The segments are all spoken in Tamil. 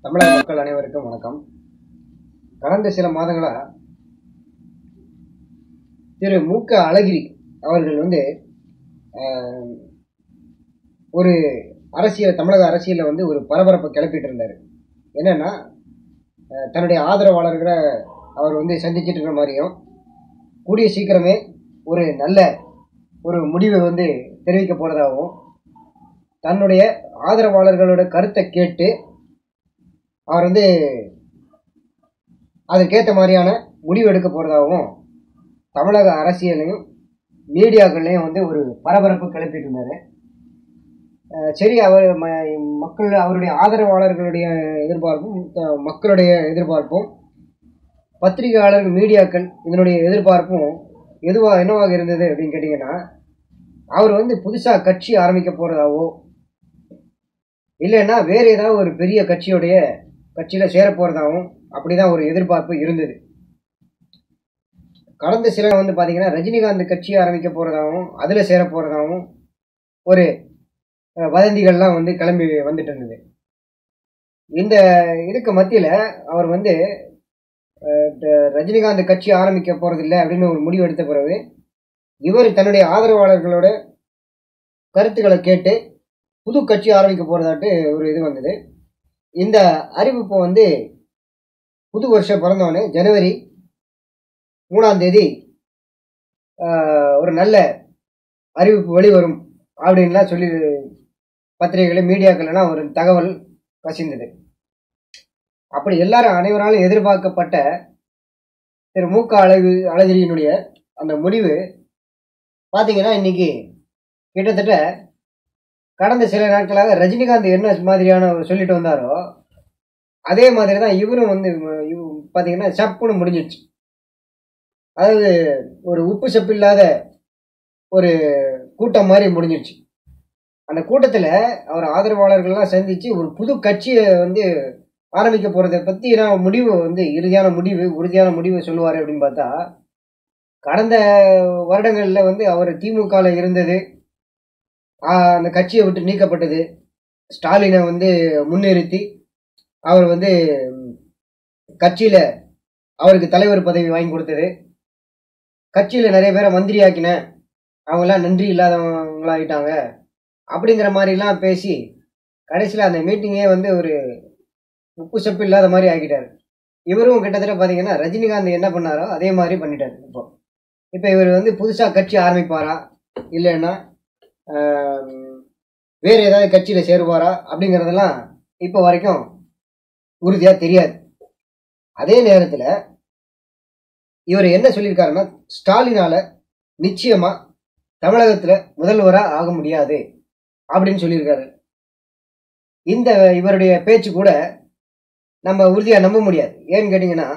தமிழக மக்கள் அனைவருக்கும் வணக்கம். கடந்த சில மாதங்களா திரு மு.க. அழகிரி அவர்கள் ஒரு தமிழக அரசியலில் ஒரு பரபரப்பை கிளப்பிட்டு இருந்தார். என்னன்னா, தன்னுடைய ஆதரவாளர்களை அவர் சந்திச்சிட்டு இருக்கிற மாதிரியும், கூடிய சீக்கிரமே ஒரு நல்ல முடிவை தெரிவிக்க போறதாகவும், தன்னுடைய ஆதரவாளர்களோட கருத்தை கேட்டு அவர் அதற்கேற்ற மாதிரியான முடிவு எடுக்க போறதாகவும் தமிழக அரசியலையும் மீடியாக்கள்லையும் ஒரு பரபரப்பு கிளப்பிட்டு இருந்தாரு. சரி, அவருடைய ஆதரவாளர்களுடைய எதிர்பார்ப்பும் மக்களுடைய எதிர்பார்ப்பும் பத்திரிகையாளர்கள் மீடியாக்கள் இதனுடைய எதிர்பார்ப்பும் என்னவாக இருந்தது அப்படின்னு கேட்டீங்கன்னா, அவர் புதுசா கட்சி ஆரம்பிக்க போறதாவோ இல்லைன்னா வேற ஏதாவது ஒரு பெரிய கட்சியில சேர போறதாகவும் அப்படிதான் ஒரு எதிர்பார்ப்பு இருந்தது. கடந்த சில பாத்தீங்கன்னா ரஜினிகாந்த் கட்சி ஆரம்பிக்க போறதாகவும் அதுல சேர போறதாகவும் ஒரு வதந்திகள்லாம் கிளம்பி வந்துட்டு இருந்தது. இந்த இதுக்கு மத்தியில அவர் ரஜினிகாந்த் கட்சி ஆரம்பிக்க போறதில்லை அப்படின்னு ஒரு முடிவு எடுத்த பிறகு இவர் தன்னுடைய ஆதரவாளர்களோட கருத்துக்களை கேட்டு புது கட்சி ஆரம்பிக்க போறதாட்டு ஒரு இது வந்தது. இந்த அறிவிப்பு புது வருஷம் பிறந்தவொடனே ஜனவரி 3ஆம் தேதி ஒரு நல்ல அறிவிப்பு வெளிவரும் அப்படின்லாம் சொல்லி பத்திரிகைகள் மீடியாக்கள்லாம் ஒரு தகவல் கசிந்தது. அப்படி அனைவராலும் எதிர்பார்க்கப்பட்ட திரு மு.க. அழகிரியினுடைய அந்த முடிவு பார்த்தீங்கன்னா இன்னைக்கு கிட்டத்தட்ட கடந்த சில நாட்களாக ரஜினிகாந்த் என்ன மாதிரியான சொல்லிட்டு வந்தாரோ அதே மாதிரி தான் இவரும் பார்த்தீங்கன்னா சப்புன்னு முடிஞ்சிடுச்சு. அதாவது ஒரு உப்பு சப்பு இல்லாத ஒரு கூட்டம் மாதிரி முடிஞ்சிடுச்சு. அந்த கூட்டத்தில் அவர் ஆதரவாளர்கள்லாம் சந்திச்சு ஒரு புது கட்சியை ஆரம்பிக்க போறதை பத்தி நான் முடிவு உறுதியான முடிவு சொல்லுவாரு அப்படின்னு பார்த்தா, கடந்த வருடங்கள்ல அவர் திமுகவில் இருந்தது, அந்த கட்சியை விட்டு நீக்கப்பட்டது, ஸ்டாலினை முன்னிறுத்தி அவர் கட்சியில அவருக்கு தலைவர் பதவி வாங்கி கொடுத்தது, கட்சியில நிறைய பேரை மந்திரியாக்கின, அவங்கெல்லாம் நன்றி இல்லாதவங்களாயிட்டாங்க அப்படிங்கிற மாதிரிலாம் பேசி கடைசியில் அந்த மீட்டிங்கே ஒரு உப்பு சப்பு இல்லாத மாதிரி ஆக்கிட்டாரு. இவரும் கிட்டத்தட்ட பார்த்தீங்கன்னா ரஜினிகாந்த் என்ன பண்ணாரோ அதே மாதிரி பண்ணிட்டாரு. இப்போ இவர் புதுசா கட்சி ஆரம்பிப்பாரா இல்லைன்னா வேற ஏதாவது கட்சியில சேருவாரா அப்படிங்கறதெல்லாம் இப்ப வரைக்கும் உறுதியா தெரியாது. அதே நேரத்துல இவர் என்ன சொல்லியிருக்காருன்னா, ஸ்டாலினால நிச்சயமா தமிழகத்துல முதல்வரா ஆக முடியாது அப்படின்னு சொல்லியிருக்காரு. இந்த இவருடைய பேச்சு கூட நம்ம உறுதியா நம்ப முடியாது. ஏன்னு கேட்டீங்கன்னா,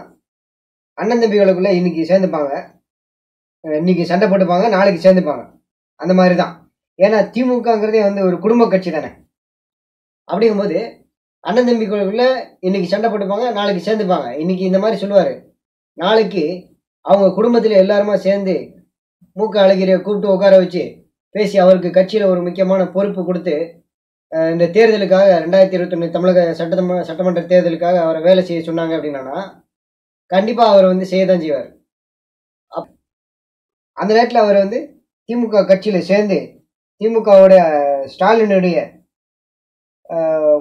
அண்ணன் தம்பிகளுக்குள்ள இன்னைக்கு சேர்ந்துப்பாங்க, இன்னைக்கு சண்டை போட்டுப்பாங்க, நாளைக்கு சேர்ந்துப்பாங்க, அந்த மாதிரிதான். ஏன்னா திமுகங்கிறதே ஒரு குடும்ப கட்சி தானே. அப்படிங்கும்போது அண்ணன் தம்பிக்குள்ள இன்னைக்கு சண்டை போட்டுப்பாங்க, நாளைக்கு சேர்ந்துப்பாங்க. இன்னைக்கு இந்த மாதிரி சொல்லுவாரு, நாளைக்கு அவங்க குடும்பத்துல எல்லாருமா சேர்ந்து மு.க. அழகிரியை கூப்பிட்டு உட்கார வச்சு பேசி அவருக்கு கட்சியில ஒரு முக்கியமான பொறுப்பு கொடுத்து இந்த தேர்தலுக்காக 2021 தமிழக சட்டமன்ற தேர்தலுக்காக அவரை வேலை செய்ய சொன்னாங்க அப்படின்னா கண்டிப்பா அவர் செய்யதான் செய்வார். அந்த நேரத்தில் அவர் திமுக கட்சியில சேர்ந்து திமுகவுடைய ஸ்டாலினுடைய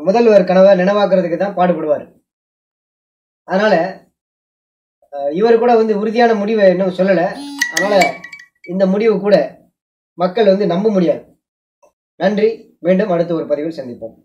முதல்வர் கனவை நினைவாக்குறதுக்கு தான் பாடுபடுவார். அதனால இவர் கூட உறுதியான முடிவை இன்னும் சொல்லலை. அதனால இந்த முடிவு கூட மக்கள் நம்ப முடியாது. நன்றி. மீண்டும் அடுத்த ஒரு பதிவில் சந்திப்போம்.